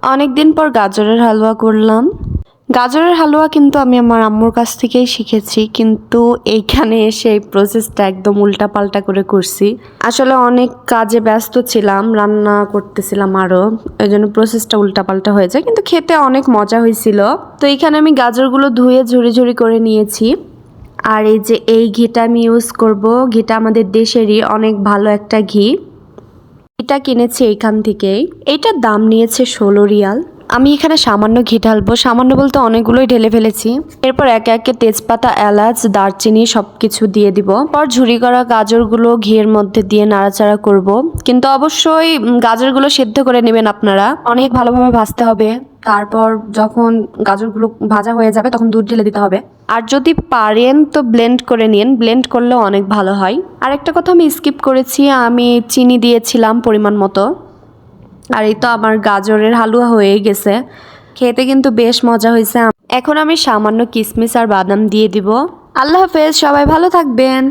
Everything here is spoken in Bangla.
অনেকদিন পর গাজরের হালুয়া করলাম। গাজরের হালুয়া কিন্তু আমি আমার আম্মুর কাছ থেকেই শিখেছি, কিন্তু এইখানে এসে এই প্রসেসটা একদম উল্টাপাল্টা করে করছি। আসলে অনেক কাজে ব্যস্ত ছিলাম, রান্না করতেছিলাম আরও, এই জন্য প্রসেসটা উল্টাপাল্টা হয়ে যায়, কিন্তু খেতে অনেক মজা হয়েছিল। তো এইখানে আমি গাজরগুলো ধুয়ে ঝুড়ি ঝুড়ি করে নিয়েছি। আর এই যে এই ঘিটা আমি ইউজ করব, ঘিটা আমাদের দেশেরই অনেক ভালো একটা ঘি। এটা কিনেছি এইখান থেকেই। এইটার দাম নিয়েছে 16 রিয়াল। আমি এখানে সামান্য ঘি ঢালবো, সামান্য বলতে অনেকগুলোই ঢেলে ফেলেছি। এরপর একে একে তেজপাতা, এলাচ, দারচিনি সবকিছু দিয়ে দিব। পর ঝুরি করা গাজরগুলো ঘিয়ের মধ্যে দিয়ে নাড়াচাড়া করব, কিন্তু অবশ্যই গাজরগুলো সেদ্ধ করে নেবেন আপনারা, অনেক ভালোভাবে ভাজতে হবে। তারপর যখন গাজরগুলো ভাজা হয়ে যাবে তখন দুধ ঢেলে দিতে হবে। আর যদি পারেন তো ব্লেন্ড করে নিন, ব্লেন্ড করলেও অনেক ভালো হয়। আর একটা কথা আমি স্কিপ করেছি, আমি চিনি দিয়েছিলাম পরিমাণ মতো। আর এই তো আমার গাজরের হালুয়া হয়ে গেছে, খেতে কিন্তু বেশ মজা হয়েছে। এখন আমি সামান্য কিশমিশ আর বাদাম দিয়ে দিব। আল্লাহ হাফেজ, সবাই ভালো থাকবেন।